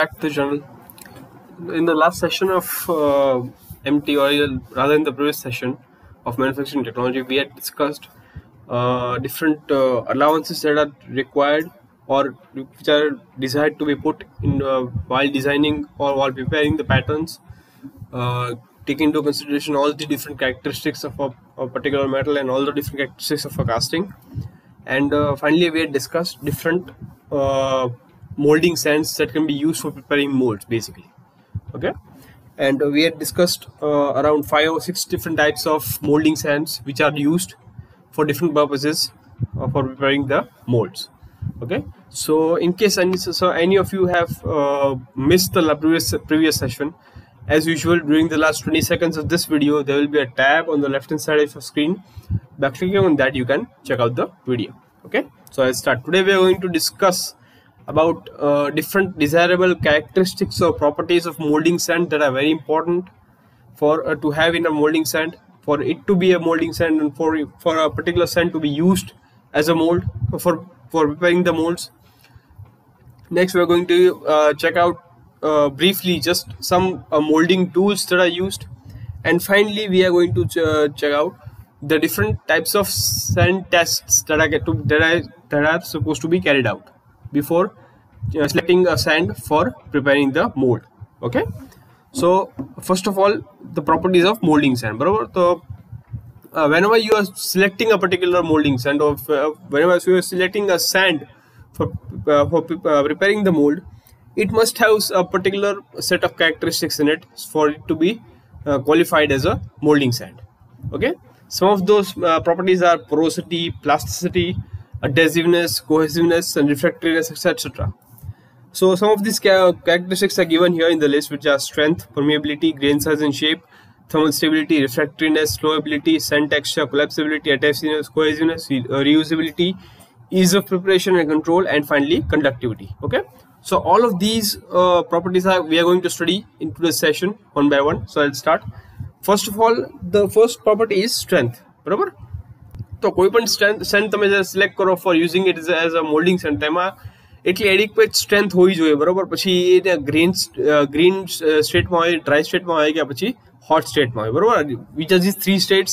Back to the channel. In the last session of MT, or rather in the previous session of manufacturing technology, we had discussed different allowances that are required or which are desired to be put in while designing or while preparing the patterns, taking into consideration all the different characteristics of a particular metal and all the different characteristics of a casting. And finally, we had discussed different molding sands that can be used for preparing molds, basically. Okay, and we had discussed around 5 or 6 different types of molding sands which are used for different purposes for preparing the molds. Okay, so in case any of you have missed the previous session, as usual, during the last 20 seconds of this video, there will be a tab on the left hand side of your screen. By clicking on that, you can check out the video. Okay, so let's start. Today we are going to discuss about different desirable characteristics or properties of molding sand that are very important for to have in a molding sand, for it to be a molding sand, and for a particular sand to be used as a mold for preparing the molds. Next, we are going to check out briefly just some molding tools that are used, and finally we are going to check out the different types of sand tests that are supposed to be carried out before selecting a sand for preparing the mold. Okay, so first of all, the properties of molding sand. So whenever you are selecting a particular molding sand, or whenever you are selecting a sand for preparing the mold, it must have a particular set of characteristics in it for it to be qualified as a molding sand. Okay, some of those properties are porosity, plasticity, adhesiveness, cohesiveness, and refractoriness, etc. So some of these characteristics are given here in the list, which are strength, permeability, grain size and shape, thermal stability, refractoriness, flowability, sand texture, collapsibility, adhesiveness, cohesiveness, reusability, ease of preparation and control, and finally conductivity. Okay, so all of these properties we are going to study into this session one by one. So let's start. First of all, the first property is strength. Barabar? तो कोई पण Saint તમે જે select કરો for using it as a moulding sand, તેમાં એટલી adequate strength હોવી જોઈએ. બરોબર, પછી એને ગ્રીન સ્ટેટમાં હોય, ડ્રાય સ્ટેટમાં હોય કે પછી હોટ સ્ટેટમાં હોય. બરોબર, which are this 3 states.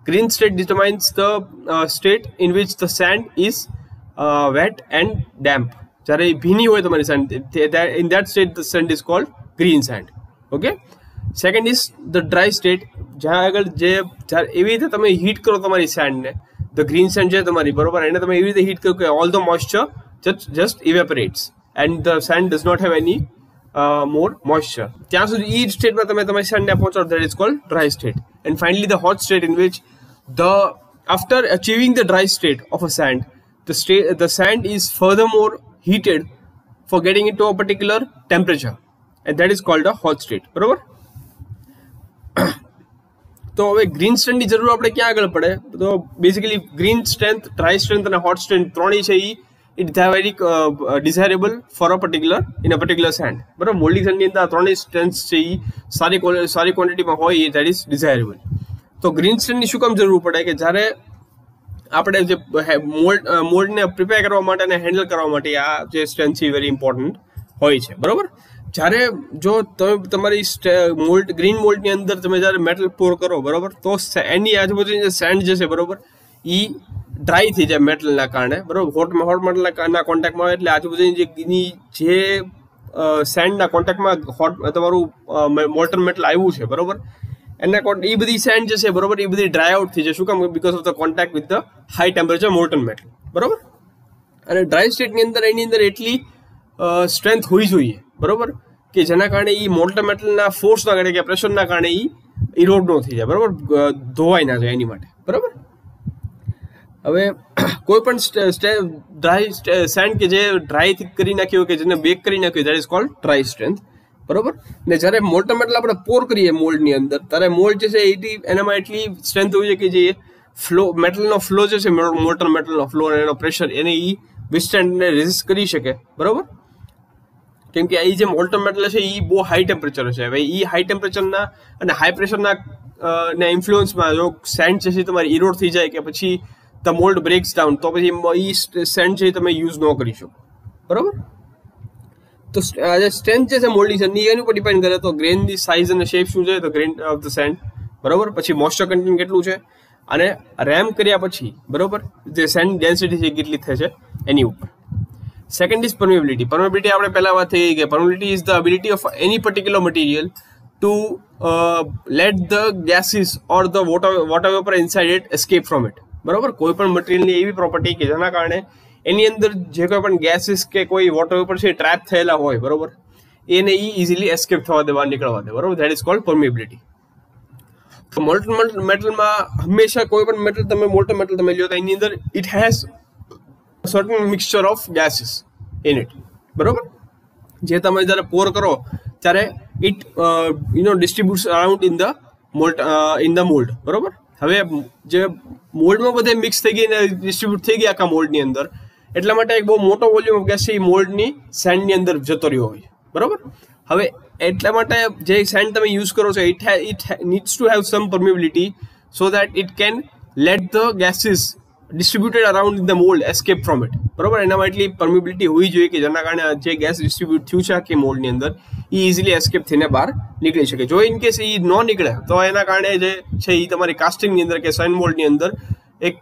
Green state determines the state in which the sand is wet and damp. જ્યારે ભીની હોય તમારી sand, in that state the sand is called green sand. Okay, second is the dry state. જ્યાં આગળ જે એવી રીતે તમે હીટ કરો તમારી સેન્ડને, the green sand છે તમારી, બરોબર, એને તમે એવી રીતે હીટ કરો કે all the moisture just evaporates and the sand does not have any more moisture. ત્યાં સુધી એ સ્ટેટમાં તમે તમારી સેન્ડને પહોંચાડો, that is called dry state. And finally the hot state, in which after achieving the dry state of a sand, the sand is furthermore heated for getting into a particular temperature, and that is called a hot state. બરોબર, તો હવે green સ્ટ્રેન્થની જરૂર આપણે ક્યાં આગળ પડે? તો basically green strength, dry strength અને હોટ સ્ટ્રેન્થ ત્રણેય છે it they very desirable for a particular send. બરાબર, મોલ્ડિંગ સેન્ડની અંદર આ ત્રણેય સ્ટ્રેન્થ છે એ સારી ક્વોન્ટિટીમાં હોય, દેટ ઇઝ ડિઝાયરેબલ. તો ગ્રીન સ્ટ્રેન્થની શું કામ જરૂર પડે? કે જ્યારે આપણે જે મોલ્ડને પ્રિપેર કરવા માટે અને હેન્ડલ કરવા માટે આ જે સ્ટ્રેન્થ છે એ વેરી ઇમ્પોર્ટન્ટ હોય છે. બરાબર, જ્યારે જો તમે તમારી ગ્રીન મોલ્ડની અંદર તમે જ્યારે મેટલ પોર કરો, બરોબર, તો એની આજુબાજુની જે સેન્ડ જે છે, બરોબર, એ ડ્રાય થઈ જાય મેટલના કારણે. બરોબર, હોટ મેટલના કોન્ટેક્ટમાં હોય એટલે આજુબાજુની જે સેન્ડના કોન્ટેક્ટમાં તમારું મોલ્ટન મેટલ આવ્યું છે, બરોબર, એ બધી સેન્ડ જે છે, બરોબર, એ બધી ડ્રાય આઉટ થઈ જાય. શું કામ? Because of the contact with the high temperature Moulton metal. બરોબર, અને ડ્રાય સ્ટેટની અંદર એની અંદર એટલી સ્ટ્રેન્થ હોવી જોઈએ, બરોબર, કે જેના કારણે એ મોલ્ટન મેટલના ફોર્સના કારણે કે પ્રેશરના કારણે એ ઇરોડ ન થઈ જાય. બરોબર, ધોવાઈ ના જાય એની માટે. બરોબર, હવે કોઈ પણ ડ્રાય સેન્ડ કે જે ડ્રાય કરી નાખ્યો હોય, કે જેને બેક કરી નાખ્યો, that is called dry strength. બરોબર, ને જ્યારે મોલ્ટન મેટલ આપણે પોર કરીએ મોલ્ડની અંદર, ત્યારે મોલ્ડ જે છે એનામાં એટલી સ્ટ્રેન્થ હોવી જોઈએ કે જે મેટલનો ફ્લો જે છે, મોલ્ટન મેટલનો ફ્લો અને એનો પ્રેશર, એને એ વિસ્ટેન્ડ ને રેઝિસ્ટ કરી શકે. બરોબર, કેમ કે એ જે મોલ્ટન મેટલ છે એ બહુ હાઈ ટેમ્પરેચર છે. હવે એ હાઈ ટેમ્પરેચરના અને હાઈ પ્રેશરના ઇન્ફ્લુઅન્સમાં જો સેન્ડ છે તમારી ઇરોડ થઈ જાય કે પછી ધ મોલ્ડ બ્રેક્સ ડાઉન, તો પછી એ સેન્ડ છે તમે યુઝ ન કરી શકો. બરોબર, તો જે સ્ટ્રેન્થ જે છે મોલ્ડની છે એની ઉપર ડિપેન્ડ કરે. તો ગ્રેનની સાઇઝ અને શેપ શું છે, તો ગ્રેન ઓફ ધ સેન્ડ, બરોબર. પછી મોઇસ્ચર કન્ટેન્ટ કેટલું છે, અને રેમ કર્યા પછી, બરોબર, જે સેન્ડ ડેન્સિટી છે કેટલી થશે એની ઉપર. Second is પરમિબિલિટી. પરમિબિલિટી આપણે પહેલા વાત થઈ કે permeability is the ability of any particular material to let the gases or the water vapor inside it escape from it. બરોબર. કોઈ પણ મટીરિયલની એવી પ્રોપર્ટી કે જેના કારણે એની અંદર જે કોઈ પણ ગેસીસ કે કોઈ વોટર વેપર છે ટ્રેપ થયેલા હોય, બરોબર, એને ઇઝીલી એસ્કેપ થવા દે, બહાર નીકળવા દે, બરોબર. That is called permeability. તો મોલ્ટન મેટલમાં હંમેશા કોઈ પણ મેટલ તમે મોલ્ટન મેટલ તમે લ્યો તો એની અંદર it has certain mixture of gases in it, બરોબર. જે તમે જ્યારે પોર કરો ત્યારે it distributes around in the mould, બરોબર. હવે જે મોલ્ડમાં બધે મિક્સ થઈ ગઈ અને ડિસ્ટ્રીબ્યુટ થઈ ગયા આખા મોલ્ડની અંદર, એટલા માટે એક બહુ મોટો વોલ્યુમ ઓફ ગેસ છે એ મોલ્ડની સેન્ડની અંદર જતો રહ્યો હોય, બરોબર. હવે એટલા માટે જે સેન્ડ તમે યુઝ કરો છો it needs to have some permeability so that it can let the gases distributed around in the mould escape from it, બરોબર. એનામાં એટલી પરમિબિલિટી હોવી જોઈએ કે જેના કારણે જે ગેસ ડિસ્ટ્રીબ્યુટ થયું છે આખી મોલ્ડની અંદર એ ઇઝીલી એસ્કેપ થઈને બહાર નીકળી શકે. જો ઇન કેસ એ ન નીકળે તો એના કારણે જે છે એ તમારી કાસ્ટિંગની અંદર કે સેન્ડ મોલ્ડની અંદર એક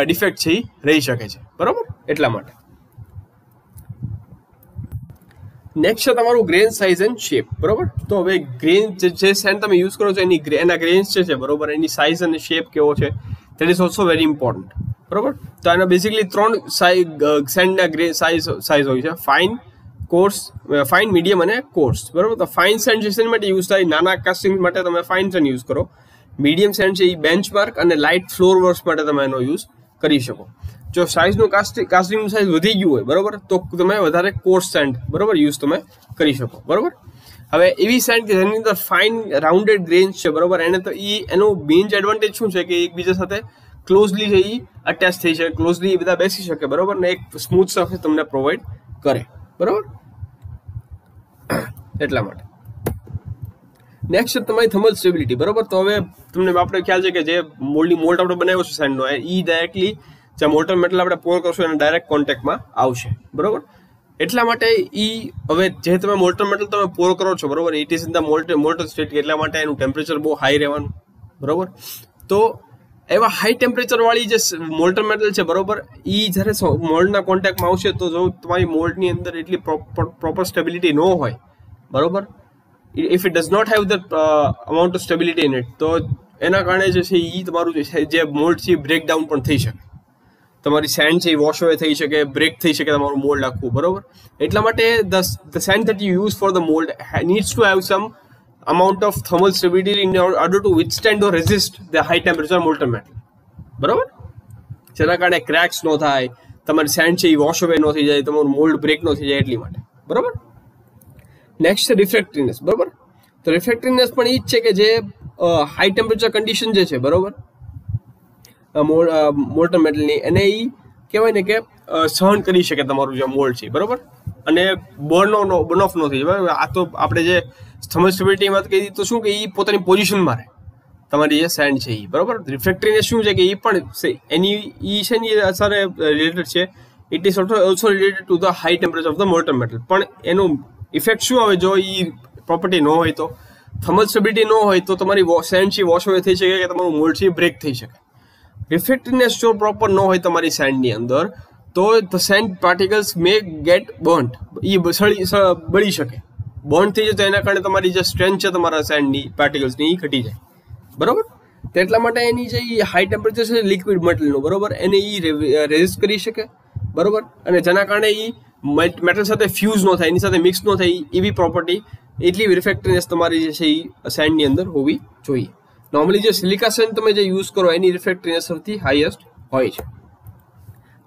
ડિફેક્ટ છે એ રહી શકે છે, બરોબર. એટલા માટે નેક્સ્ટ છે તમારું ગ્રેન સાઇઝ એન્ડ શેપ, બરોબર. તો હવે ગ્રેન જે સેન્ડ તમે યુઝ કરો છો એના ગ્રેન્સ છે, બરોબર, એની સાઇઝ અને શેપ કેવો છે that is also very important, બરોબર. તો એના બેઝિકલી 3 સેન્ડના ગ્રેન સાઇઝ હોય છે: ફાઇન, કોર્સ, ફાઇન, મીડિયમ અને કોર્સ, બરોબર. તો ફાઇન સેન્ડ છે શેના માટે યુઝ થાય? નાના કાસ્ટિંગ માટે તમે ફાઇન સેન્ડ યુઝ કરો. મીડિયમ સેન્ડ છે એ બેન્ચમાર્ક અને લાઇટ ફ્લોર વર્ક્સ માટે તમે એનો યુઝ કરી શકો. જો સાઇઝનું કાસ્ટિંગનું સાઇઝ વધી ગયું હોય, બરોબર, તો તમે વધારે કોર્સ સેન્ડ, બરોબર, યુઝ તમે કરી શકો, બરોબર. હવે એવી સેન્ડ કે જેની અંદર ફાઇન રાઉન્ડેડ ગ્રેન્સ છે, બરોબર, એને તો એનું મેઇન એડવાન્ટેજ શું છે કે એકબીજા સાથે ક્લોઝલી છે એ અટેચ થઈ શકે, ક્લોઝલી એ બધા બેસી શકે, બરોબર, ને એક સ્મૂથ સરફેસ તમને પ્રોવાઈડ કરે, બરોબર. એટલા માટે નેક્સ્ટ છે તમારી થર્મલ સ્ટેબિલિટી, બરોબર. તો હવે તમને આપણે ખ્યાલ છે કે જે મોલ્ડ આપણે બનાવ્યો છે સેન્ડનો એ ડાયરેક્ટલી જે મોલ્ટન મેટલ આપણે પોર કરશું એના ડાયરેક્ટ કોન્ટેક્ટમાં આવશે, બરોબર. એટલા માટે હવે જે તમે મોલ્ટન મેટલ તમે પોર કરો છો, બરોબર, it is in the Moulton state, એટલા માટે એનું ટેમ્પરેચર બહુ હાઈ રહેવાનું, બરોબર. તો એવા હાઈ ટેમ્પરેચર વાળી જે મોલ્ટન મેટલ છે, બરોબર, એ જ્યારે મોલ્ડના કોન્ટેક્ટમાં આવશે તો જો તમારી મોલ્ડની અંદર એટલી પ્રોપર સ્ટેબિલિટી ન હોય, બરોબર, if it does not have the amount of stability in it, તો એના કારણે જે છે એ તમારું જે મોલ્ડ છે એ બ્રેકડાઉન પણ થઈ શકે. તમારી સેન્ડ છે એ વોશ અવે થઈ શકે, બ્રેક થઈ શકે તમારું મોલ્ડ આખું, બરોબર. એટલા માટે the send that you use for the mould needs to have sum amount of thermal stability in order to withstand or resist the high temperature molten metal, બરોબર. જેના કારણે ક્રેક્સ ન થાય, તમારી સેન્ડ છે એ વોશ અવે ન થઈ જાય, તમારું મોલ્ડ બ્રેક ન થઈ જાય, એટલી માટે, બરોબર. નેક્સ્ટ છે રિફ્રેક્ટિવનેસ, બરોબર. તો રિફ્રેક્ટિવનેસ પણ એ જ છે કે જે હાઈ ટેમ્પરેચર કન્ડિશન જે છે, બરોબર, મોલ્ટન મેટલની, એને એ કહેવાય ને કે સહન કરી શકે તમારું જે મોલ્ડ છે, બરોબર, અને બર્ન ઓફ ન થઈ જાય, બરાબર. આ તો આપણે જે થર્મલ સ્ટેબિલિટી વાત કરી તો શું કે એ પોતાની પોઝિશનમાં રહે તમારી જે સેન્ડ છે એ, બરોબર. રિફ્રેક્ટિવનેસ શું છે કે એ પણ એની છે ને સાથે રિલેટેડ છે. It is also related to the high temperature of the Moulton metal. પણ એનું ઇફેક્ટ શું આવે જો એ પ્રોપર્ટી ન હોય, તો થર્મલ સ્ટેબિલિટી ન હોય તો તમારી સેન્ડ છે વોશ અવે થઈ શકે કે તમારું મોલ્ડ છે બ્રેક થઈ શકે. રિફ્રેક્ટિવનેસ જો પ્રોપર ન હોય તમારી સેન્ડની અંદર તો the sand particles may get burnt, એ બળી શકે, બર્ન થઈ જાય, તો એના કારણે તમારી જે સ્ટ્રેન્થ છે તમારા સેન્ડની પાર્ટિકલ્સની એ ઘટી જાય, બરોબર. તો એટલા માટે એની જે હાઈ ટેમ્પરેચર છે લિક્વિડ મેટલનું, બરોબર, એને એ રેઝિસ્ટ કરી શકે, બરોબર, અને જેના કારણે એ મેટલ સાથે ફ્યુઝ ન થાય, એની સાથે મિક્સ ન થાય, એવી પ્રોપર્ટી, એટલી રિફ્રેક્ટિવનેસ તમારી જે છે એ સેન્ડની અંદર હોવી જોઈએ. નોર્મલી જે સિલિકા સેન્ડ તમે જે યુઝ કરો એની રિફ્રેક્ટિવનેસ સૌથી હાઈએસ્ટ હોય છે.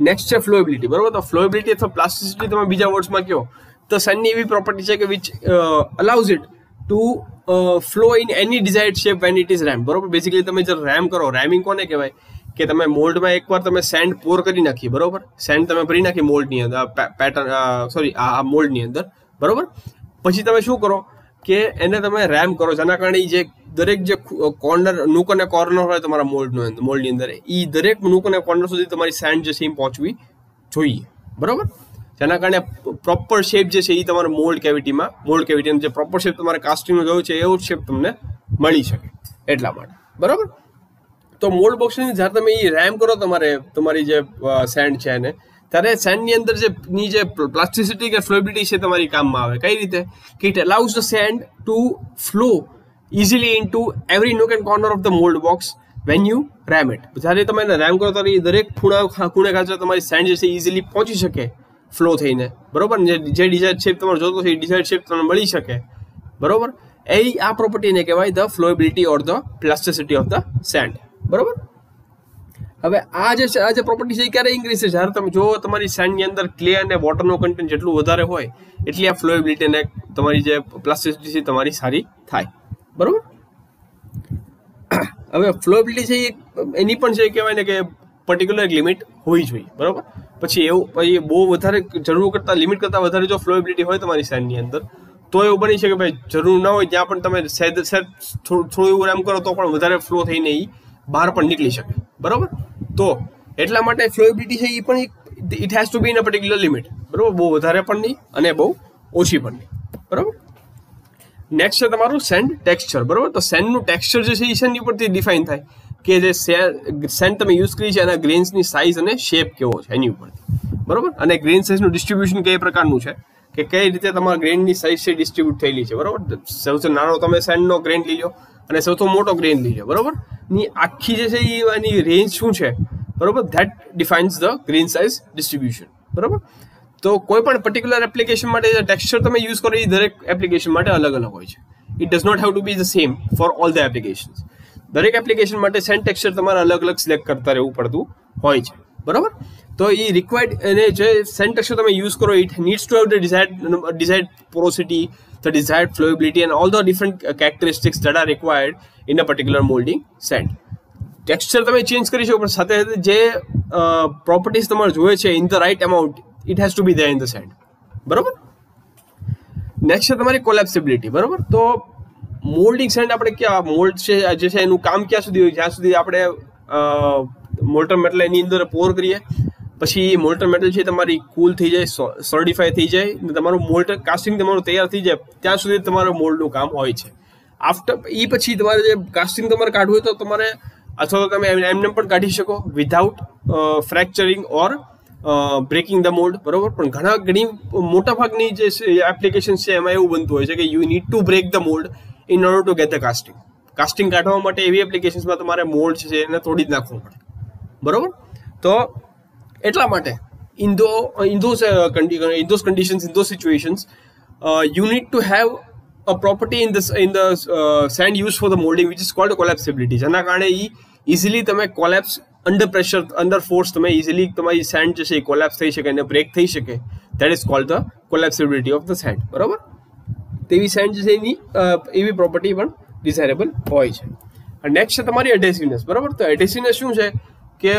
નેક્સ્ટ છે ફ્લોએબિલિટી, બરોબર. તો ફ્લોએબિલિટી અથવા પ્લાસ્ટિસિટી તમે બીજા વર્ડ્સમાં કહો તો સેન્ડની એવી પ્રોપર્ટી છે કે which allows it to flow in any desired shape when it is RAM, બરોબર. બેઝિકલી તમે જે રેમ કરો, રેમિંગ કોને કહેવાય કે તમે મોલ્ડમાં એકવાર તમે સેન્ડ પોર કરી નાખી, બરોબર, સેન્ડ તમે ભરી નાખી મોલ્ડની અંદર, પેટર્ન આ મોલ્ડની અંદર, બરોબર. પછી તમે શું કરો કે એને તમે રેમ કરો, જેના કારણે જે દરેક જે કોર્નર, નૂક અને કોર્નર હોય તમારા મોલ્ડની અંદર, એ દરેક નૂક અને કોર્નર સુધી તમારી સેન્ડ જે છે એ પહોંચવી જોઈએ, બરોબર. જેના કારણે પ્રોપર શેપ જે છે એ તમારા મોલ્ડ કેવિટીનો જે પ્રોપર શેપ તમારે કાસ્ટિંગનો જોયો છે એવો શેપ તમને મળી શકે એટલા માટે, બરાબર. તો મોલ્ડ બોક્સની જ્યારે તમે એ રેમ કરો તમારી જે સેન્ડ છે એને, ત્યારે સેન્ડની અંદર જે પ્લાસ્ટિસિટી કે ફ્લોએબિલિટી છે તમારી કામમાં આવે. કઈ રીતે કે it allows the send to flow easily into every knock and corner of the mould box when you RAM it. જ્યારે તમે એને રેમ કરો ત્યારે દરેક ખૂણે ખાંચે તમારી સેન્ડ જે છે ઇઝીલી પહોંચી શકે ફ્લો થઈને, બરોબર. જે ડિઝાયર્ડ શેપ તમારે જોતો છે એ ડિઝાયર્ડ શેપ તમને મળી શકે, બરોબર. આ પ્રોપર્ટીને કહેવાય the flowability or the plasticity of the sand, બરોબર. હવે આ જે પ્રોપર્ટી છે એ ક્યારે ઇન્ક્રીઝ છે? જ્યારે તમે જો તમારી સેન્ડની અંદર ક્લે અને વોટરનો કન્ટેન્ટ જેટલું વધારે હોય એટલી આ ફ્લોએબિલિટી અને તમારી જે પ્લાસ્ટિસિટી છે તમારી સારી થાય, બરોબર. હવે ફ્લોએબિલિટી છે એની પણ છે કહેવાય ને કે પર્ટિક્યુલર એક લિમિટ હોવી જોઈએ, બરોબર. પછી બહુ વધારે જરૂર કરતાં લિમિટ કરતાં વધારે જો ફ્લોએબિલિટી હોય તમારી સેન્ડની અંદર તો એવું બની શકે ભાઈ જરૂર ના હોય ત્યાં પણ તમે થોડું એવું રેમ કરો તો પણ વધારે ફ્લો થઈને એ બહાર પણ નીકળી શકે, બરોબર. તો એટલા માટે ફ્લોએબિલિટી છે એ પણ it has to be in a particular limit, બરોબર. બહુ વધારે પણ નહીં અને બહુ ઓછી પણ નહીં, બરોબર. નેક્સ્ટ છે તમારું સેન્ડ ટેક્સચર, બરોબર. તો સેન્ડનું ટેક્સચર જે છે એ શેની ઉપરથી ડિફાઇન થાય કે જે સેન્ડ તમે યુઝ કરી છે એના ગ્રેન્સની સાઇઝ અને શેપ કેવો છે એની ઉપરથી, બરોબર. અને ગ્રેન સાઇઝનું ડિસ્ટ્રીબ્યુશન કઈ પ્રકારનું છે કે કઈ રીતે તમારા ગ્રેનની સાઇઝ છે ડિસ્ટ્રીબ્યુટ થયેલી છે, બરોબર. સૌથી નાનો તમે સેન્ડનો ગ્રેન લઈ લો અને સૌથી મોટો ગ્રેન લઈ લો, બરોબર. ની આખી જે છે એની રેન્જ શું છે, બરોબર. That defines the grain size distribution, બરોબર. તો કોઈ પણ પર્ટિક્યુલર એપ્લિકેશન માટે જે ટેક્સચર તમે યુઝ કરો એ દરેક એપ્લિકેશન માટે અલગ અલગ હોય છે. It does not have to be the same for all the applications. દરેક એપ્લિકેશન માટે સેન્ડ ટેક્સચર તમારે અલગ અલગ સિલેક્ટ કરતા રહેવું પડતું હોય છે, બરોબર. તો એ રિક્વાયર્ડ અને જે સેન્ડ ટેક્સચર તમે યુઝ કરો it needs to have the desired porosity, the desired flowability and all the different characteristics that are required in a particular moulding sand. Texture તમે ચેન્જ કરી શકો પણ સાથે સાથે જે પ્રોપર્ટીઝ તમારે જોઈએ છે in the right amount it has to be there in the sand, બરોબર. નેક્સ્ટ છે તમારી કોલેપ્સિબિલિટી, બરોબર. તો મોલ્ડિંગ સેન્ડ આપણે ક્યાં મોલ્ડ છે જે છે એનું કામ ક્યાં સુધી હોય? જ્યાં સુધી આપણે મોલ્ટન મેટલ એની અંદર પોર કરીએ પછી મોલ્ટન મેટલ છે તમારી કૂલ થઈ જાય, સોલિડિફાય થઈ જાય ને તમારું મોલ્ટન કાસ્ટિંગ તમારું તૈયાર થઈ જાય ત્યાં સુધી તમારું મોલ્ડનું કામ હોય છે. આફ્ટર એ પછી તમારે જે કાસ્ટિંગ તમારે કાઢવું હોય તો તમારે અથવા તો તમે એમને પણ કાઢી શકો without fracturing or breaking the mould, બરોબર. પણ ઘણી મોટા ભાગની જે એપ્લિકેશન છે એમાં એવું બનતું હોય છે કે you need to break the mould in order to get the casting કાઢવા માટે એવી એપ્લિકેશન્સમાં તમારે મોલ્ડ છે એને તોડી જ નાખવું પડે, બરોબર. તો એટલા માટે in those conditions, in those situations, you need to have a property in the sand used for the molding which is called collapsibility. જેના કારણે easily તમે collapse under pressure, under force તમે easily તમારી sand જે છે એ collapse થઈ શકે અને break થઈ શકે. That is called the collapsibility of the sand, બરાબર. તેવી sand જે છે એની એવી પ્રોપર્ટી પણ ડિઝાયરેબલ હોય છે. નેક્સ્ટ છે તમારી એડહેસિવનેસ, બરાબર. તો એડહેસિવનેસ શું છે કે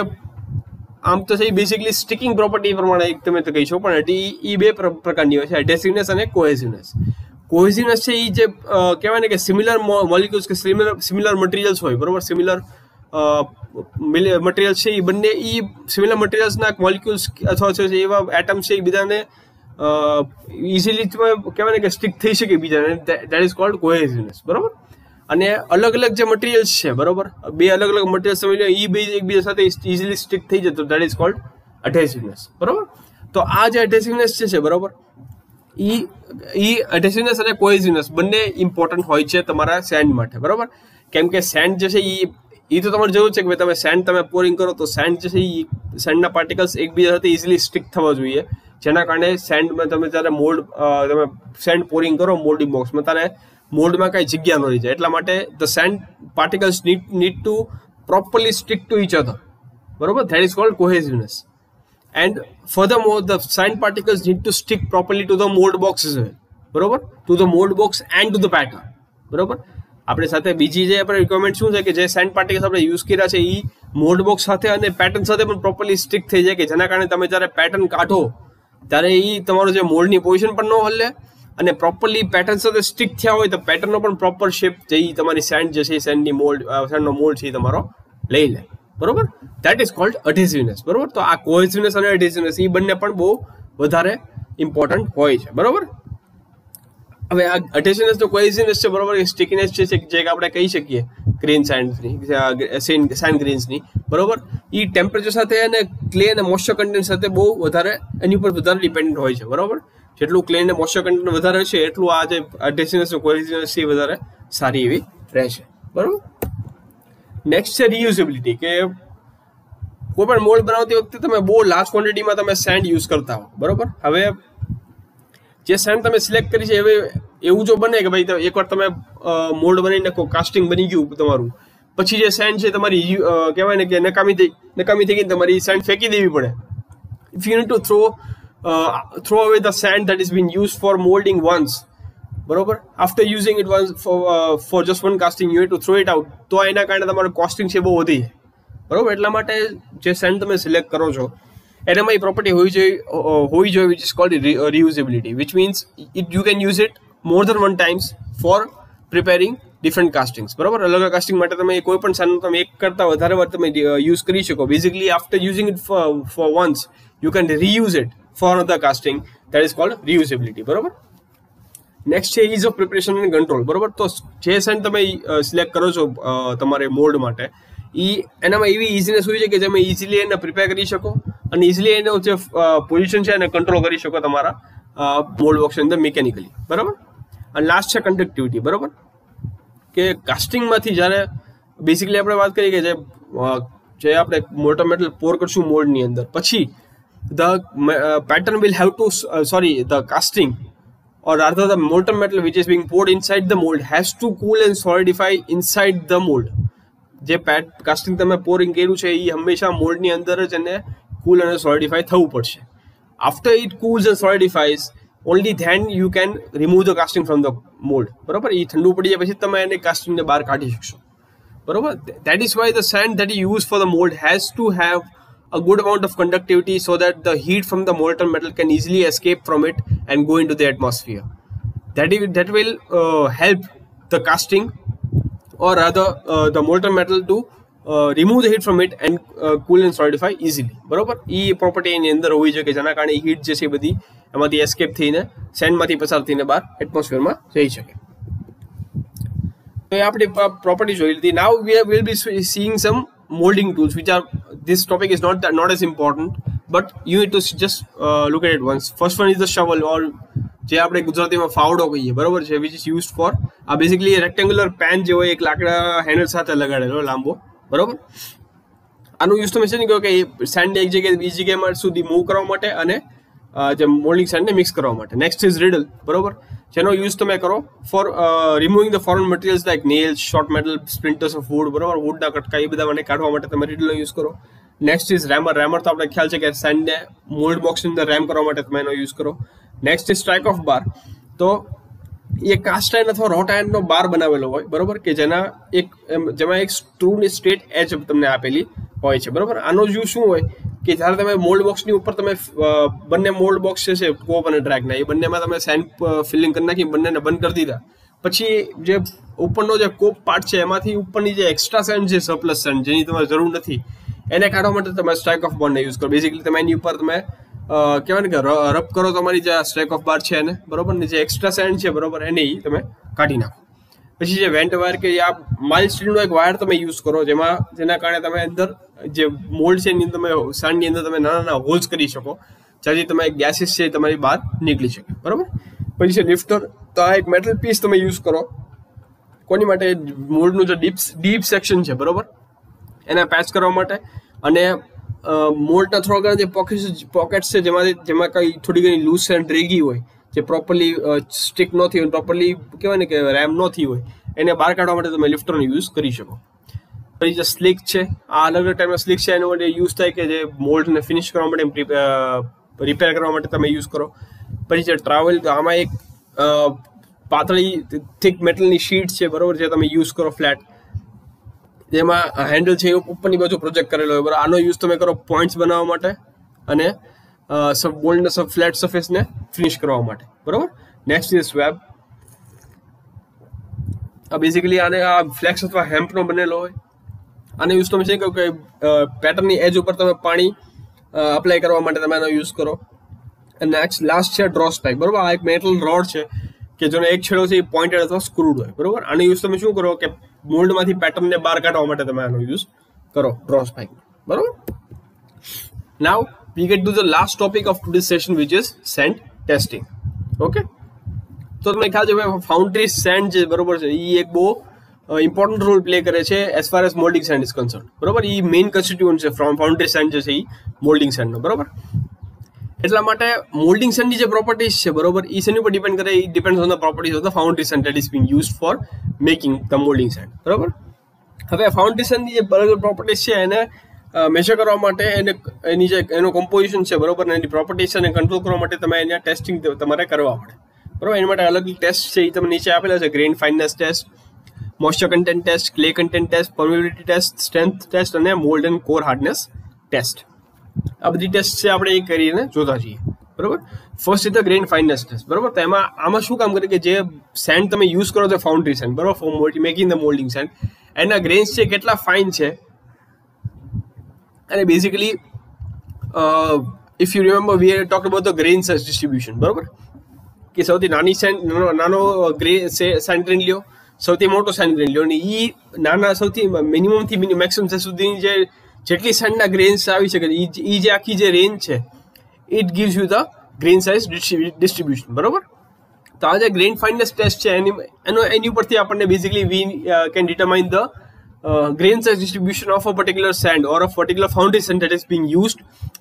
આમ તો છે બેસિકલી સ્ટિકિંગ પ્રોપર્ટી પ્રમાણે તમે તો કહી શકો પણ એ બે પ્રકારની હોય છે, એડહેસિવનેસ અને કોહેસિવનેસ. કોહેસિવનેસ છે એ જે કહેવાય ને કે સિમિલર મોલિક્યુલ્સ કે સિમિલર મટીરિયલ્સ હોય, બરાબર. સિમિલર મટીરિયલ્સ છે એ બંને સિમિલર મટીરિયલ્સના મોલિક્યુલ્સ અથવા એવા એટમ્સ છે એ બીજાને ઇઝીલી કહેવાય ને કે સ્ટિક થઈ શકે બીજાને, દેટ ઇઝ કોલ્ડ કોહેસિવનેસ, બરાબર. અને અલગ અલગ જે મટીરિયલ્સ છે, બરાબર, બે અલગ અલગ મટીરિયલ્સ સમજી લો એ બે એકબીજા સાથે ઇઝીલી સ્ટિક થઈ જતો, દેટ ઇઝ કોલ્ડ એડહેસિવનેસ, બરાબર. તો આ જે એડહેસિવનેસ છે બરાબર, એ એડહેસિવનેસ અને કોહેસિવનેસ બંને ઇમ્પોર્ટન્ટ હોય છે તમારા સેન્ડ માટે, બરાબર. કેમ કે સેન્ડ જે છે એ તો તમારે જરૂર છે કે તમે સેન્ડ તમે પોરિંગ કરો તો સેન્ડ જે છે એ સેન્ડના પાર્ટિકલ્સ એકબીજા સાથે ઇઝીલી સ્ટિક થવા જોઈએ, જેના કારણે સેન્ડમાં તમે જ્યારે તમે સેન્ડ પોરિંગ કરો મોલ્ડિંગ બોક્સમાં ત્યારે મોલ્ડમાં કાંઈ જગ્યા ન રહી જાય. એટલા માટે the sand particles need to properly stick to each other, બરોબર. That is called cohesiveness. And furthermore the sand particles need to stick properly to the mould box as well, બરોબર. To the mould box and to the pattern, બરોબર. આપણે સાથે બીજી જે આપણે requirement શું છે કે જે સેન્ડ પાર્ટિકલ્સ આપણે યુઝ કર્યા છે એ મોલ્ડ બોક્સ સાથે અને પેટર્ન સાથે પણ પ્રોપરલી સ્ટિક થઈ જાય કે જેના કારણે તમે જ્યારે પેટર્ન કાઢો ત્યારે એ તમારું જે મોલ્ડની પોઝિશન પણ ન હલે અને પ્રોપરલી પેટર્ન સાથે સ્ટિક થયા હોય તો પેટર્નનો પણ પ્રોપર શેપ જે તમારી સેન્ડ જે છે સેન્ડનો મોલ્ડ છે એ તમારો લઈ લે, બરોબર. ધેટ ઇઝ કોલ્ડ એડહેસિવનેસ, બરોબર. તો આ કોહેસિવનેસ અને એડહેસિવનેસ એ બંને પણ બહુ વધારે ઇમ્પોર્ટન્ટ હોય છે, બરોબર. હવે આ અટેશનનેસ તો કોહેઝિવનેસ છે, બરોબર, એ સ્ટિકીનેસ છે જે આપણે કહી શકીએ ગ્રેન સાઇન્સની સાઇન ગ્રેન્સની, બરોબર, એ ટેમ્પરેચર સાથે અને ક્લે અને મોઇસ્ચર કન્ટેન્ટ સાથે બહુ વધારે એની ઉપર વધારે ડિપેન્ડન્ટ હોય છે, બરોબર. જેટલું ક્લે અને મોઇસ્ચર કન્ટેન્ટ વધારે છે એટલું આ જે અટેશનનેસ કોહેઝિવનેસ એ વધારે સારી એવી રહેશે, બરોબર. નેક્સ્ટ છે રીયુઝેબિલિટી, કે કોઈ પણ મોલ્ડ બનાવતી વખતે તમે બહુ લાર્જ ક્વોન્ટિટીમાં તમે સેન્ડ યુઝ કરતા હો, બરોબર. હવે જે સેન્ડ તમે સિલેક્ટ કરી છે હવે એવું જો બને કે ભાઈ એકવાર તમે મોલ્ડ બનાવી નાખો, કાસ્ટિંગ બની ગયું તમારું, પછી જે સેન્ડ છે તમારી કહેવાય ને કે નકામી થઈ ગઈ, તમારી સેન્ડ ફેંકી દેવી પડે. If you need two throw away the sand that has been used for molding once, બરોબર, after using it once for just one casting you have to throw it out, તો એના કારણે તમારું કોસ્ટિંગ છે બહુ વધી જાય, બરોબર. એટલા માટે જે સેન્ડ તમે સિલેક્ટ કરો છો એનામાં એ પ્રોપર્ટી હોવી જોઈએ which is called reusability, which means you can use it more than one times for preparing different castings, બરોબર. અલગ કાસ્ટિંગ માટે તમે કોઈ પણ સેન્ડ તમે એક કરતા વધારે વાર તમે યુઝ કરી શકો. Basically after using it for once you can reuse it for another casting, that is called reusability, બરોબર. નેક્સ્ટ છે ease of preparation and control, બરોબર. તો જે સેન્ડ તમે સિલેક્ટ કરો છો તમારે મોલ્ડ માટે, એનામાં એવી ઇઝીનેસ હોય છે કે તમે ઇઝીલી એને પ્રિપેર કરી શકો અને ઇઝીલી એનો જે પોઝિશન છે એને કંટ્રોલ કરી શકો તમારા મોલ્ડ બોક્સની અંદર મિકેનિકલી, બરાબર. અને લાસ્ટ છે કન્ડક્ટિવિટી, બરાબર, કે કાસ્ટિંગમાંથી જ્યારે બેસિકલી આપણે વાત કરીએ કે જે આપણે મોલ્ટન મેટલ પોર કરશું મોલ્ડની અંદર, પછી the pattern will have to the casting or rather the molten metal which is being poured inside the mold has to cool and solidify inside the mold. જે કાસ્ટિંગ તમે પોરિંગ કર્યું છે એ હંમેશા મોલ્ડની અંદર જ એને કૂલ અને સોલિડિફાય થવું પડશે. After it cools and solidifies only then you can remove the casting from the mould, બરોબર. એ ઠંડુ પડી જાય પછી તમે એને કાસ્ટિંગને બહાર કાઢી શકશો, બરોબર. That is why the sand that you use for the mould has to have a good amount of conductivity so that the heat from the molten metal can easily escape from it and go into the atmosphere. That will help the casting or rather the molten metal to remove the heat from it and cool and solidify easily, બરોબર. એ property એની અંદર હોવી જોઈએ કે જેના કારણે heat જે છે બધી એમાંથી એસ્કેપ થઈને સેન્ડમાંથી પસાર થઈને બહાર એટમોસ્ફિયરમાં જઈ શકે. તો એ આપણી પ્રોપર્ટી જોઈ લીધી. નાઉ we will be seeing some molding tools which are, this topic is not as important but you need to just look at it once. First one is the shovel, or જે આપણે ગુજરાતીમાં ફાવડો કહીએ, બરોબર છે, which is used for basically rectangular pan જે હોય એક લાકડા હેન્ડલ સાથે લગાડેલો લાંબો, બરોબર. આનું યુઝ તમે છે ને કે સેન્ડ એક જગ્યાએ બીજી જગ્યાએ સુધી મૂવ કરવા માટે અને જે મોલ્ડિંગ સેન્ડને મિક્સ કરવા માટે. નેક્સ્ટ ઇઝ રીડલ, બરોબર, જેનો યુઝ તમે કરો for removing the foreign materials like nails, short metal, splinters of wood, બરોબર, વુડના કટકા એ બધા મને કાઢવા માટે તમે રીડલનો યુઝ કરો. Next is rammer. રેમર તો આપણે ખ્યાલ છે કે સેન્ડને મોલ્ડ બોક્સની અંદર રેમ કરવા માટે તમે એનો યુઝ કરો. નેક્સ્ટ ઇઝ સ્ટ્રાઇક ઓફ બાર. તો એ કાસ્ટ આયર્ન અથવા રોટ આયર્નનો બાર બનાવેલો હોય, બરોબર, કે જેમાં એક સ્ક્રૂની સ્ટ્રેટ એજ તમને આપેલી હોય છે, બરોબર. આનો યુઝ શું હોય કે જ્યારે તમે મોલ્ડ બોક્સની ઉપર તમે બંને મોલ્ડ બોક્સ છે કોપ અને ડ્રેગના, એ બંનેમાં તમે સેન્ડ ફિલિંગ કરી નાખી બંનેને બંધ કરી દીધા, પછી જે ઉપરનો જે કોપ પાર્ટ છે એમાંથી ઉપરની જે એક્સ્ટ્રા સેન્ડ છે, સરપ્લસ સેન્ડ જેની તમારે જરૂર નથી, એને કાઢવા માટે તમે સ્ટ્રાઇક ઓફ બારને યુઝ કરો. બેઝિકલી તમે એની ઉપર તમે કહેવાય ને કે રબ કરો તમારી જે સ્ટ્રાઇક ઓફ બાર છે એને, બરોબર, ને જે એક્સ્ટ્રા સેન્ડ છે, બરોબર, એને તમે કાઢી નાખો. પછી જે વેન્ટ વાયર કે આ માઇલ્ડ સ્ટીલનો એક વાયર તમે યુઝ કરો જેના કારણે તમે અંદર જે મોલ્ડ છે એની તમે સેન્ડની અંદર તમે નાના હોલ્સ કરી શકો જ્યાંથી તમે ગેસીસ છે તમારી બહાર નીકળી શકે, બરોબર. પછી છે લિફ્ટર. તો આ એક મેટલ પીસ તમે યુઝ કરો કોની માટે? મોલ્ડનું જે ડીપ સેક્શન છે, બરોબર, એને પેચ કરવા માટે. અને મોલ્ડના થોડા ઘણા જે પોકેટ્સ છે જેમાં કંઈ થોડી ઘણી લૂઝ એન્ડ રેગી હોય, જે પ્રોપરલી સ્ટિક ન થઈ હોય, પ્રોપરલી કહેવાય ને કે રેમ ન થઈ હોય, એને બહાર કાઢવા માટે તમે લિફ્ટરનો યુઝ કરી શકો. પછી જે સ્લિક છે, આ અલગ અલગ ટાઈપના સ્લિક છે, એનો માટે યુઝ થાય કે જે મોલ્ડને ફિનિશ કરવા માટે રિપેર કરવા માટે તમે યુઝ કરો. પછી જે ટ્રાવેલ, તો આમાં એક પાતળી થિક મેટલની શીટ છે, બરોબર, જે તમે યુઝ કરો ફ્લેટ, જેમાં હેન્ડલ છે એ ઉપરની બાજુ પ્રોજેક્ટ કરેલો હોય, બરાબર. આનો યુઝ તમે કરો પોઈન્ટ્સ બનાવવા માટે અને મોલ્ડના ફ્લેટ સરફેસને ફિનિશ કરવા માટે, બરોબર. Next is swab. બેઝિકલી આને આ ફ્લેક્સ અથવા હેમ્પનો બનેલો હોય. આને યુઝ તમે છે કે પેટર્નની એજ ઉપર તમે પાણી અપ્લાય કરવા માટે તમે આનો યુઝ કરો. નેક્સ્ટ લાસ્ટ છે ડ્રો સ્પેક, બરોબર. આ એક મેટલ રોડ છે કે જેનો એક છેડો છે એ પોઇન્ટેડ અથવા સ્ક્રૂડ હોય, બરોબર. આનો યુઝ તમે શું કરો કે મોલ્ડમાંથી પેટર્નને બહાર કાઢવા માટે તમે આનો યુઝ કરો, ડ્રો સ્પેક, બરોબર. Now we get to the last topic of today's session which is sand testing. Okay, તો તમને ખ્યાલ છે ફાઉન્ડ્રી સેન્ડ છે, બરોબર છે, એ એક બહુ ઇમ્પોર્ટન્ટ રોલ પ્લે કરે છે as far as moulding send is concern, બરોબર. એ મેઇન કન્સ્ટિટ્યુઅન્ટ છે ફ્રોમ ફાઉન્ડ્રી સેન્ડ જે છે એ મોલ્ડિંગ સેન્ડનો, બરોબર. એટલા માટે મોલ્ડિંગ સેન્ડની જે પ્રોપર્ટીઝ છે, બરોબર, એ શેની ઉપર ડિપેન્ડ કરે, it depends on the properties of the foundry send that is being used four making the moulding send, બરોબર. હવે ફાઉન્ડ્રી સેન્ડની જે અલગ અલગ પ્રોપર્ટીઝ છે એને મેજર કરવા માટે એની જે એનો કમ્પોઝિશન છે, બરોબર, એની પ્રોપર્ટીઝ એને કંટ્રોલ કરવા માટે તમે એના ટેસ્ટિંગ તમારે કરવા પડે, બરોબર. એના માટે અલગ ટેસ્ટ છે એ તમે નીચે આપેલા છે: grain fineness test, moisture content test, clay content test, permeability test, strength test અને mould and core hardness test. આ બધી ટેસ્ટ છે આપણે એ કરીને જોતા જઈએ, બરોબર. First is the grain fineness test, બરોબર. તો આમાં શું કામ કરે કે જે સેન્ડ તમે યુઝ કરો છો ફાઉન્ડ્રી સેન્ડ, બરોબર, for making the moulding sand, એના ગ્રેન્સ છે કેટલા ફાઇન છે, અને basically if you remember we had talked about the grain size distribution, બરોબર, કે સૌથી નાની સેન્ડ નાનો સેન્ડ ગ્રેન લ્યો, સૌથી મોટો સેન્ડ ગ્રેન લ્યો, અને એ નાના સૌથી મિનિમમથી મેક્સિમમ સુધીની જેટલી સેન્ડના ગ્રેન્સ આવી શકે એ જે આખી જે રેન્જ છે it gives you the grain size distribution, બરોબર. તો આ જે ગ્રેન ફાઇનનેસ ટેસ્ટ છે એની ઉપરથી આપણને basically we can determine the grain size distribution of a particular sand or a particular foundation that is being used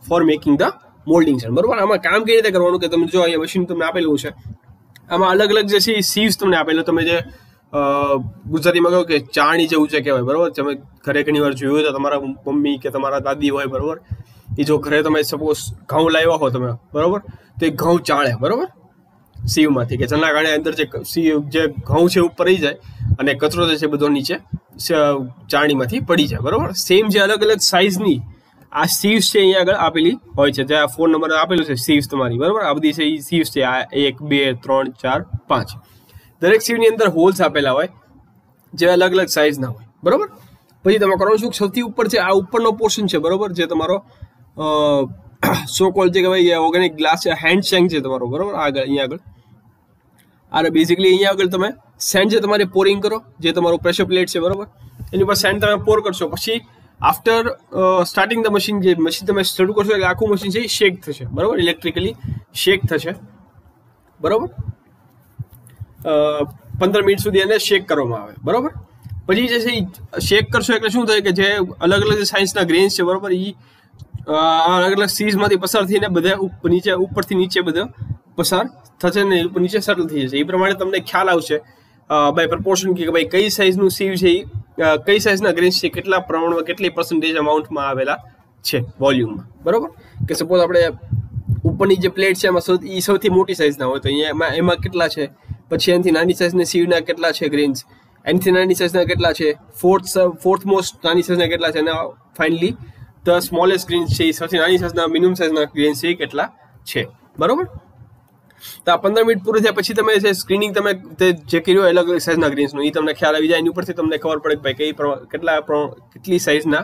for making the molding sand, બરોબર. આમાં કામ કેવી રીતે કરવાનું કે તમે જો અહીંયા મશીન તમને આપેલું છે, આમાં અલગ અલગ જે છે સીવ્સ તમને આપેલું, તમે જે ગુજરાતીમાં કહો કે ચાણી જેવું છે કહેવાય, બરોબર. તમે ઘરે ઘણી વાર જોયું તો તમારા મમ્મી કે તમારા દાદી હોય, બરોબર, એ જો ઘરે તમે સપોઝ ઘઉં લાવ્યા હો તમે, બરોબર, તો એ ઘઉં ચાળે, બરોબર, સીવમાંથી, કે જેના કારણે અંદર જે ઘઉં છે ઉપર રહી જાય અને કચરો જે છે બધો નીચે ચાણીમાંથી પડી જાય, બરોબર. સેમ જે અલગ અલગ સાઇઝની આ સીવ્સ છે અહીંયા આગળ આપેલી હોય છે, જ્યાં 4 નંબર આપેલું છે સીવ્સ તમારી, બરોબર. આ બધી છે એ સીવ્સ છે, આ 1 2 3 4 5, દરેક સીવની અંદર હોલ્સ આપેલા હોય જે અલગ અલગ સાઇઝના હોય, બરોબર. પછી તમે કરો શું, સૌથી ઉપર છે આ ઉપરનો પોર્શન છે, બરોબર, જે તમારો સો કોલ જે કહેવાય ઓર્ગેનિક ગ્લાસ છે, હેન્ડ શેંક છે તમારો, બરોબર. આગળ અહીંયા આગળ અને બેઝિકલી અહીંયા આગળ તમે સેન્ડ જે તમારે પોરિંગ કરો, જે તમારો પ્રેશર પ્લેટ છે, બરોબર, એની પર સેન્ડ તમે પોર કરશો. પછી આફ્ટર સ્ટાર્ટિંગ ધ મશીન, જે મશીન તમે શરૂ કરશો એટલે આખું મશીન છે એ શેક થશે, બરોબર, ઇલેક્ટ્રિકલી શેક થશે, બરોબર. 15 મિનિટ સુધી એને શેક કરવામાં આવે, બરોબર. પછી જે છે શેક કરશો એટલે શું થાય કે જે અલગ અલગ સાઇઝના ગ્રેન્સ છે, બરોબર, એ અલગ અલગ સીઝમાંથી પસાર થઈને બધા નીચે ઉપરથી નીચે બધા પસાર થશે ને નીચે સેટલ થઈ જશે. એ પ્રમાણે તમને ખ્યાલ આવશે બાય પ્રપોર્શન કે ભાઈ કઈ સાઇઝનું સીવ છે, કઈ સાઇઝના ગ્રેન્સ છે, કેટલા પ્રમાણમાં કેટલી પર્સન્ટેજ અમાઉન્ટમાં આવેલા છે વોલ્યુમમાં, બરોબર. કે સપોઝ આપણે ઉપરની જે પ્લેટ છે એમાં સૌથી મોટી સાઇઝના હોય તો અહીંયા એમાં કેટલા છે, પછી એનાથી નાની સાઇઝના સીવના કેટલા છે ગ્રેન્સ, એનાથી નાની સાઇઝના કેટલા છે, ફોર્થ મોસ્ટ નાની સાઇઝના કેટલા છે, અને ફાઇનલી ધ સ્મોલેસ્ટ ગ્રેન્સ છે એ સૌથી નાની સાઇઝના મિનિમમ સાઇઝના ગ્રેન્સ છે એ કેટલા છે, બરોબર. તો આ 15 મિનિટ પૂરી થયા પછી તમે જે સ્ક્રીનિંગ તમે જે કર્યું અલગ અલગ સાઇઝના ગ્રેન્સનું એ તમને ખ્યાલ આવી જાય. એની ઉપરથી તમને ખબર પડે કે ભાઈ કેટલી સાઇઝના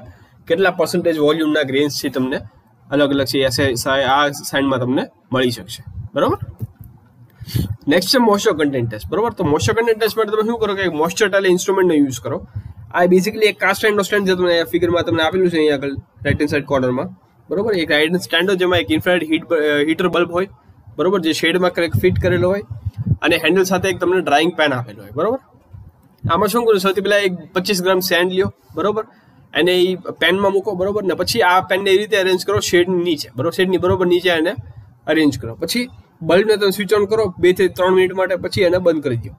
કેટલા પર્સન્ટેજ વોલ્યુમના ગ્રેન્સ છે તમને અલગ અલગ છે આ સાઇડમાં તમને મળી શકશે, બરોબર. નેક્સ્ટ છે મોઇસ્ચર કન્ટેન્ટ ટેસ્ટ, બરોબર. તો મોઇસ્ચર કન્ટેન્ટ ટેસ્ટ માટે તમે શું કરો કે મોઇસ્ચર ટેલ ઇન્સ્ટ્રુમેન્ટનો યુઝ કરો. આ બેઝિકલી એક કાસ્ટ આયર્નનો સ્ટેન્ડ જે તમને ફિગરમાં તમને આપેલું છે અહીંયા આગળ રાઇટ હેન્ડ સાઇડ કોર્નરમાં, બરોબર. એક આયર્ન સ્ટેન્ડ જેમાં એક ઇન્ફ્રારેડ હીટર બલ્બ હોય, બરોબર, જે શેડમાં ફિટ કરેલો હોય અને હેન્ડલ સાથે એક તમને ડ્રાઇંગ પેન આપેલો હોય, બરોબર. આમાં શું કરું, સૌથી પહેલાં એક 25 ગ્રામ સેન્ડ લ્યો, બરોબર, અને એ પેનમાં મૂકો, બરોબર, ને પછી આ પેનને એ રીતે અરેન્જ કરો શેડની નીચે, બરોબર, શેડની બરોબર નીચે એને અરેન્જ કરો. પછી બલ્બને તમે સ્વિચ ઓન કરો 2 થી 3 મિનિટ માટે, પછી એને બંધ કરી દો.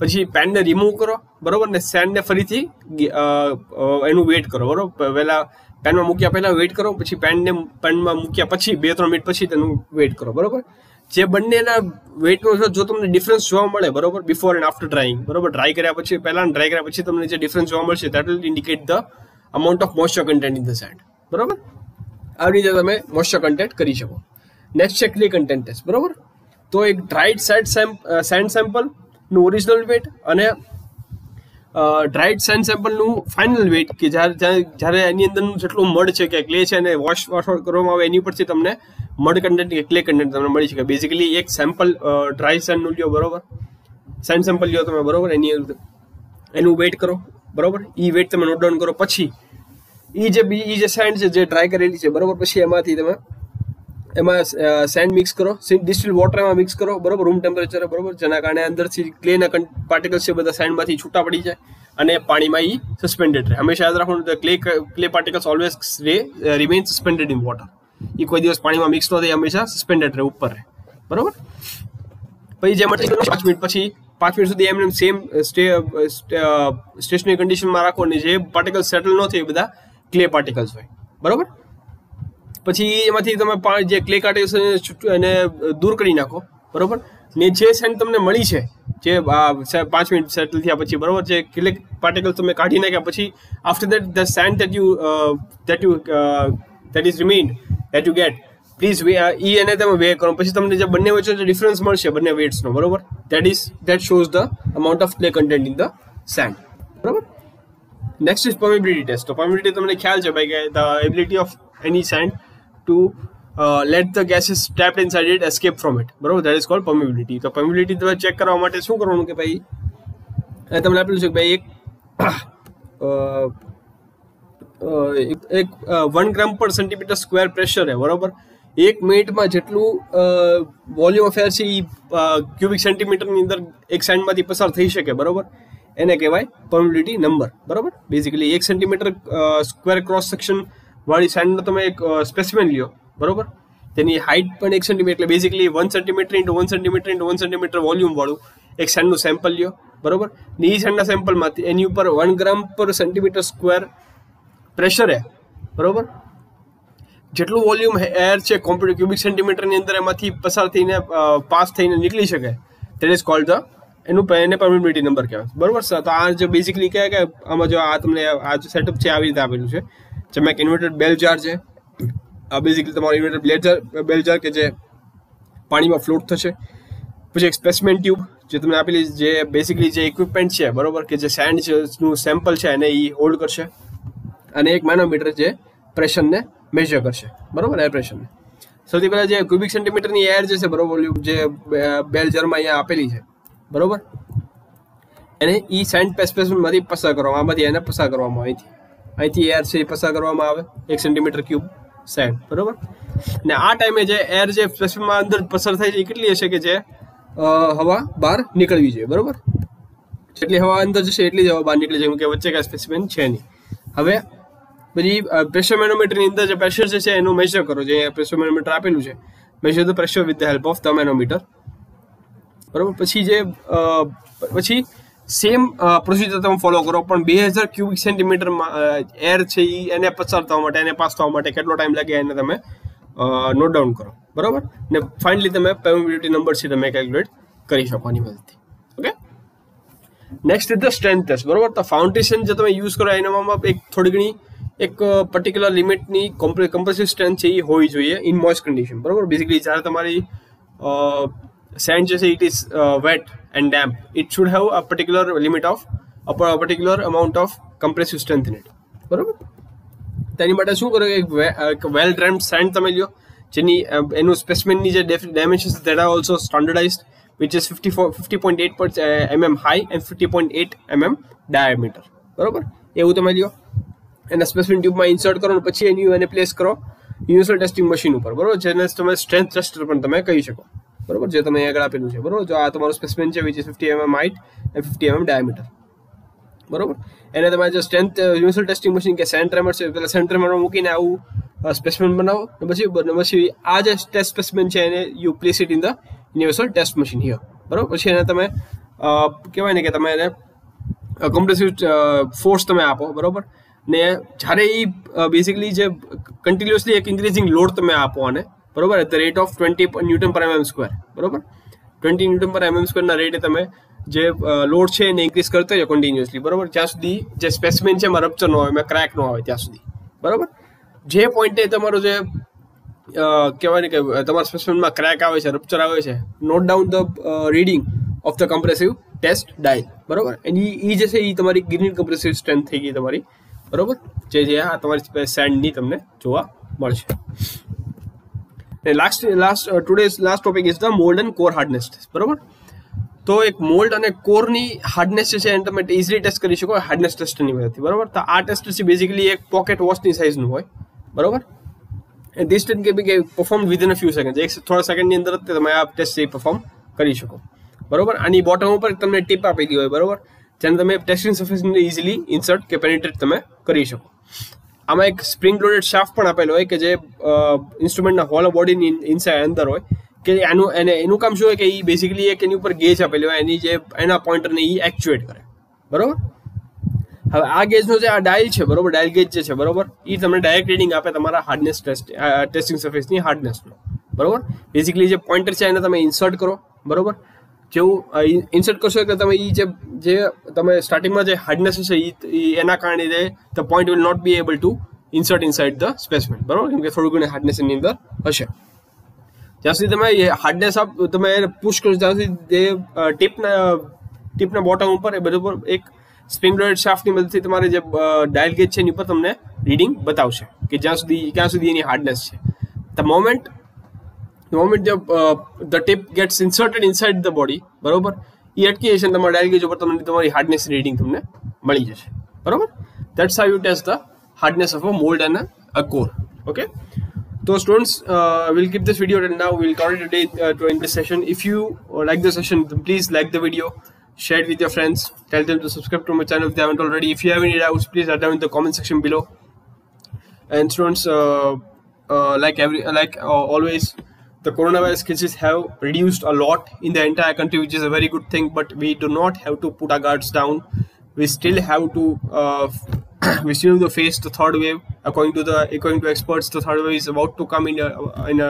પછી પેનને રિમૂવ કરો, બરોબર, ને સેન્ડને ફરીથી એનું વેઇટ કરો, બરોબર. પહેલાં પેનમાં મૂક્યા પહેલાં વેઇટ કરો, પછી પેનમાં મૂક્યા પછી 2-3 મિનિટ પછી તેનું વેઇટ કરો, બરોબર. જે બંનેના વેઇટનો જો તમને ડિફરન્સ જોવા મળે, બરોબર, બિફોર એન્ડ આફ્ટર ડ્રાઇંગ, બરોબર, ડ્રાય કર્યા પછી પહેલાં ડ્રાય કર્યા પછી તમને જે ડિફરન્સ જોવા મળશે that will indicate the amount of moisture content in the sand, બરોબર. આવી રીતે તમે મોઇસ્ચર કન્ટેન્ટ કરી શકો. નેક્સ્ટ છે ક્લે કન્ટેન્ટ ટેસ્ટ, બરોબર. તો એક ડ્રાઈડ સેન્ડ સેમ્પલનું ઓરિજિનલ વેટ અને ડ્રાઈડ સેન્ડ સેમ્પલનું ફાઇનલ વેટ, કે જ્યારે એની અંદરનું જેટલું મડ છે કે ક્લે છે એને વોશ કરવામાં આવે એની પરથી તમને મડ કન્ટેન્ટ કે ક્લે કન્ટેન્ટ તમને મળી શકે. બેઝિકલી એક સેમ્પલ ડ્રાય સેન્ડનું લ્યો, બરોબર, સેન્ડ સેમ્પલ લ્યો તમે, બરોબર, એનું વેઇટ કરો, બરોબર, એ વેઇટ તમે નોટ ડાઉન કરો. પછી એ જે સેન્ડ છે જે ડ્રાય કરેલી છે, બરોબર, પછી એમાંથી તમે એમાં સેન્ડ મિક્સ કરો, ડિસ્ટિલ વોટર એમાં મિક્સ કરો, બરોબર, રૂમ ટેમ્પરેચર, બરોબર, જેના કારણે અંદરથી ક્લેના પાર્ટિકલ્સ છે બધા સેન્ડમાંથી છૂટા પડી જાય અને પાણીમાં એ સસ્પેન્ડેડ રહે. હંમેશા યાદ રાખવાનું, clay particles always remain suspended in water. એ કોઈ દિવસ પાણીમાં મિક્સ ન થાય, હંમેશા સસ્પેન્ડેડ રહે, ઉપર રહે, બરોબર. પછી જે મટીરિયલ 5 મિનિટ પછી 5 મિનિટ સુધી એમને સેમ સ્ટેશનરી કન્ડિશનમાં રાખો અને જે પાર્ટિકલ્સ સેટલ ન થાય એ બધા ક્લે પાર્ટિકલ્સ હોય, બરોબર. પછી એમાંથી તમે જે ક્લે પાર્ટિકલ્સ એને દૂર કરી નાખો, બરોબર. ને જે સેન્ડ તમને મળી છે, જે 5 મિનિટ સેટલ થયા પછી, બરોબર, જે ક્લે પાર્ટિકલ્સ તમે કાઢી નાખ્યા પછી, after that the sand that is remained that you get, please ઈ એને તમે વે કરો. પછી તમને જે બંને વચ્ચે જે ડિફરન્સ મળશે બંને વેટ્સનો, બરોબર, that shows the amount of clay content in the sand, બરોબર. Next is permeability test. તો permeability તમને ખ્યાલ છે ભાઈ કે the ability of any sand to let the gases trapped inside it escape from it, બરોબર, that is called permeability. તો permeability તમે ચેક કરવા માટે શું કરવાનું કે ભાઈ તમને આપેલું છે કે ભાઈ એક 1 ગ્રામ પર સેન્ટીમીટર સ્ક્વેર પ્રેશર है, બરોબર. 1 મિનિટમાં જેટલું વોલ્યુમ ઓફ એર છે એ ક્યુબિક સેન્ટીમીટરની અંદર એક સેન્ડમાંથી પસાર થઈ શકે, બરોબર, એને કહેવાય permeability નંબર, બરોબર. Basically 1 centimetre square cross section વાળી સેન્ડનો તમે એક સ્પેસિમેન લ્યો, બરોબર, તેની હાઇટ પણ 1 સેન્ટીમીટર, એટલે basically 1 centimetre into 1 centimetre into 1 centimetre volume વાળું એક સેન્ડનું સેમ્પલ લ્યો, બરોબર. ને એ સેન્ડના સેમ્પલમાંથી એની ઉપર 1 ગ્રામ પર સેન્ટીમીટર સ્ક્વેર પ્રેશર હે, બરોબર, જેટલું વોલ્યુમ એર છે ક્યુબિક સેન્ટીમીટરની અંદર એમાંથી પસાર થઈને પાસ થઈને નીકળી શકે, દેટ ઇઝ કોલ્ડ એને permeability નંબર કહેવાય, બરોબર. તો આ જે બેઝિકલી કહે કે આમાં જો આ તમને આ જે સેટઅપ છે આવી રીતે આપેલું છે, જેમાં એક ઇન્વર્ટેડ બેલ જાર છે. આ બેઝિકલી તમારું ઇન્વર્ટેડ બેલ જાર કે જે પાણીમાં ફ્લોટ થશે. પછી એક સ્પેસિમેન ટ્યુબ જે તમને આપેલી, જે બેઝિકલી જે ઇક્વિપમેન્ટ છે, બરોબર, કે જે સેન્ડનું સેમ્પલ છે એને એ હોલ્ડ કરશે. અને એક મેનોમીટર જે પ્રેશરને મેજર કરશે, બરોબર, એર પ્રેશરને. સૌથી પહેલાં જે ક્યુબિક સેન્ટીમીટરની એર જે છે, બરોબર, જે બેલ જારમાં અહીંયા આપેલી છે, બરોબર, એને ઈ સેન્ડ સ્પેસિમેનમાંથી પસાર કરવામાં, આમાંથી એને પસાર કરવામાં આવે, અહીંથી એર છે એ પસાર કરવામાં આવે 1 સેન્ટીમીટર ક્યુબ સેન્ડ, બરોબર. ને આ ટાઈમે જે એર જે સ્પેસિમેનમાં અંદર પસાર થાય છે એ કેટલી હશે કે જે હવા બહાર નીકળવી જોઈએ, બરોબર. જેટલી હવા અંદર જશે એટલી જ હવા બહાર નીકળી જાય, કે વચ્ચે કાંઈ સ્પેસિમેન છે નહીં. હવે પછી પ્રેશર મેનોમીટરની અંદર જે પ્રેશર છે એનું મેજર કરો, જે પ્રેશર મેનોમીટર આપેલું છે, major the pressure with the help of the manometer, બરોબર. પછી સેમ પ્રોસિજર તમે ફોલો કરો, પણ 2000 ક્યુબિક સેન્ટીમીટરમાં એર છે એને પસાર થવા માટે, એને પાસ થવા માટે કેટલો ટાઈમ લાગે એને તમે નોટ ડાઉન કરો, બરોબર. ને ફાઇનલી તમે permeability નંબર છે તમે કેલ્ક્યુલેટ કરી શકો આની મદદથી. Okay, next is the strength test, બરોબર. તો ફાઉન્ડેશન જે તમે યુઝ કરો એનામાં એક થોડી ઘણી એક પર્ટિક્યુલર લિમિટની કમ્પ્રેસિવ સ્ટ્રેન્થ છે એ હોવી જોઈએ ઇન મોઇસ્ટ કન્ડિશન, બરોબર. બેઝિકલી જ્યારે તમારી સેન્ડ છે it is wet and damp, it should have a particular limit of particular amount of compressive strength in it, બરોબર. તેની માટે શું કરો, એક વેલ ડ્રેમ્ડ સેન્ડ તમે લ્યો, જેની એનું સ્પેસિમેનની જે dimensions that are also standardized, which is 50.8 mm high and 50.8 mm diameter, બરોબર. એવું તમે લ્યો, એના સ્પેસિમેન ટ્યુબમાં ઇન્સર્ટ કરો અને પછી એને પ્લેસ કરો યુનિવર્સલ ટેસ્ટિંગ મશીન ઉપર, બરોબર, જેને તમે સ્ટ્રેન્થ ટેસ્ટર પણ તમે કહી શકો, બરોબર, જે તમે આગળ આપેલું છે, બરોબર. જો આ તમારું સ્પેસિમેન છે which is 50 mm height and 50 mm diameter, બરોબર. એને તમારે જે સ્ટ્રેન્થ યુનિવર્સલ ટેસ્ટિંગ મશીન કે સેન્ટ ટ્રેમર છે, પેલા સેન્ટ ટ્રેમરમાં મૂકીને આવું સ્પેસિમેન બનાવો, પછી આ જે ટેસ્ટ સ્પેસિમેન છે એને you place it in the universal test machine here, બરોબર. પછી એને તમે કહેવાય ને કે તમે એને કમ્પ્રેસિવ ફોર્સ તમે આપો, બરોબર. ને જ્યારે એ બેઝિકલી જે કન્ટિન્યુઅસલી એક ઇન્ક્રીઝિંગ લોડ તમે આપો આને, બરોબર, at the rate of 20 newton પર mm સ્ક્વેર, બરોબર, 20 ન્યૂટન પર mm સ્ક્વેરના રેટે તમે જે લોડ છે એને ઇન્ક્રીઝ કરતા હોય કન્ટિન્યુઅસલી, બરોબર, જ્યાં સુધી જે સ્પેસિમેન છે એમાં રપ્ચર ન આવે, એમાં ક્રેક ન આવે ત્યાં સુધી, બરોબર. જે પોઈન્ટે તમારો જે કહેવાય ને કે તમારા સ્પેસિમેનમાં ક્રેક આવે છે, રપ્ચર આવે છે, note down the reading of the compressive test dial, બરોબર. એની એ જે છે એ તમારી ગ્રીન કમ્પ્રેસિવ સ્ટ્રેન્થ થઈ ગઈ તમારી, બરોબર, જે આ તમારી સેન્ડની તમને જોવા મળશે. today's last topic is the mold and core hardness test. બરોબર, તો એક મોલ્ડ અને કોરની હાર્ડનેસ છે એને તમે ઇઝીલી ટેસ્ટ કરી શકો હાર્ડનેસ ટેસ્ટની મદદથી. બરોબર, તો આ ટેસ્ટ છે બેઝિકલી એક પોકેટ વોચની સાઇઝનું હોય. બરોબર, and this test can be performed within a few seconds. એક થોડા સેકન્ડની અંદર જ તમે આ ટેસ્ટ છે પરફોર્મ કરી શકો. બરોબર, આની બોટમ ઉપર તમને ટીપ આપેલી હોય. બરોબર, જેને તમે ટેસ્ટિંગ સરફેસને ઇઝીલી ઇન્સર્ટ કે પેનિટ્રેટ તમે કરી શકો. આમાં એક સ્પ્રિંગ લોડેડ શાફ્ટ પણ આપેલો હોય કે જે ઇન્સ્ટ્રુમેન્ટના હોલ બોડીની ઇનસાઇડ અંદર હોય કે એનું કામ શું હોય કે એ બેઝિકલી એક એની ઉપર ગેજ આપેલી હોય એની જે એના પોઇન્ટરને એ એક્ચ્યુએટ કરે. બરોબર, હવે આ ગેજનો જે આ ડાયલ છે, બરોબર, ડાયલ ગેજ જે છે, બરોબર, એ તમને ડાયરેક્ટ રીડિંગ આપે તમારા હાર્ડનેસ ટેસ્ટિંગ સરફેસની હાર્ડનેસનો. બરોબર, બેઝિકલી જે પોઇન્ટર છે એને તમે ઇન્સર્ટ કરો. બરોબર, જેવું ઇન્સર્ટ કરશો એટલે તમે એ જે તમે સ્ટાર્ટિંગમાં જે હાર્ડનેસ હશે એના કારણે the point will not be able to insert inside the specimen. બરોબર, કેમ કે થોડું ઘણું હાર્ડનેસ એની અંદર હશે. જ્યાં સુધી તમે હાર્ડનેસ તમે પુશ કરો ત્યાં સુધી ટીપના બોટમ ઉપર એ બરોબર એક સ્પ્રિંગ લોડેડ શાફ્ટની મદદથી તમારે જે ડાયલ ગેજ છે એની ઉપર તમને રીડિંગ બતાવશે કે ક્યાં સુધી એની હાર્ડનેસ છે. The moment the tip gets inserted inside the body, બરોબર, એ અટકી જશે તમારા ડાયલ ગેજ ઉપર તમને તમારી હાર્ડનેસ રીડિંગ તમને મળી જશે. બરોબર, that's how you test the hardness of a mold and a core. Okay, so students, we'll keep this video and now we'll call it a day to end this session. If you like the session, then please like the video, share it with your friends, tell them to subscribe to my channel if they haven't already. If you have any doubts, please write down in the comment section below. And students, always, the coronavirus cases have reduced a lot in the entire country, which is a very good thing, but we do not have to put our guards down. We still have to face the third wave. According to experts, the third wave is about to come in a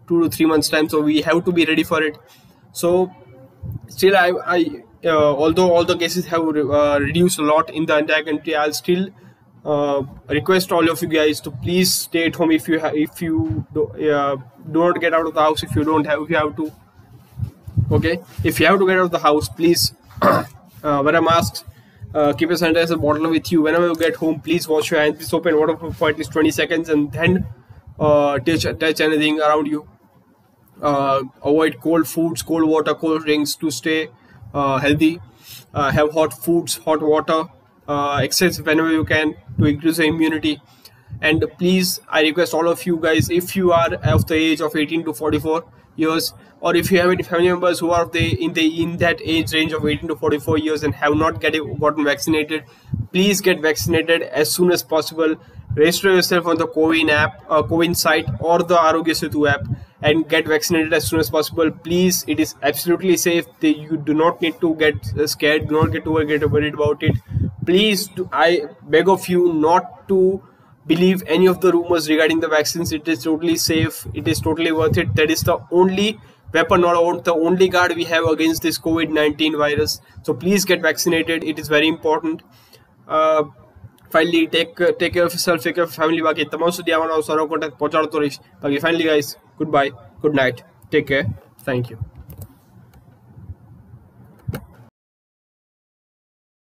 2 to 3 months time, so we have to be ready for it. So still, although all the cases have reduced a lot in the entire country, I'll still request all of you guys to please stay at home if you do not get out of the house. If you have to get out of the house, please wear a mask, keep a sanitizer bottle with you. Whenever you get home, please wash your hands with soap and water for at least 20 seconds and then touch anything around you. Avoid cold foods, cold water, cold drinks to stay healthy. Have hot foods, hot water. Exercise whenever you can to increase the immunity. And please, I request all of you guys, if you are of the age of 18 to 44 years, or if you have any family members who are in that age range of 18 to 44 years and have not gotten vaccinated, please get vaccinated as soon as possible. Register yourself on the Cowin site or the Arogya Setu app and get vaccinated as soon as possible. Please, it is absolutely safe. You do not need to get scared. Do not get worried about it. Please, I beg of you not to believe any of the rumors regarding the vaccines. It is totally safe. It is totally worth it. That is the only weapon or the only guard we have against this COVID-19 virus. So please get vaccinated. It is very important. Finally, take care of yourself, take care of your family. બાકી તમારું સુધી આવવાનો સારો contact પહોંચાડતો રહીશ. બાકી finally guys, goodbye, good night, take care, thank you.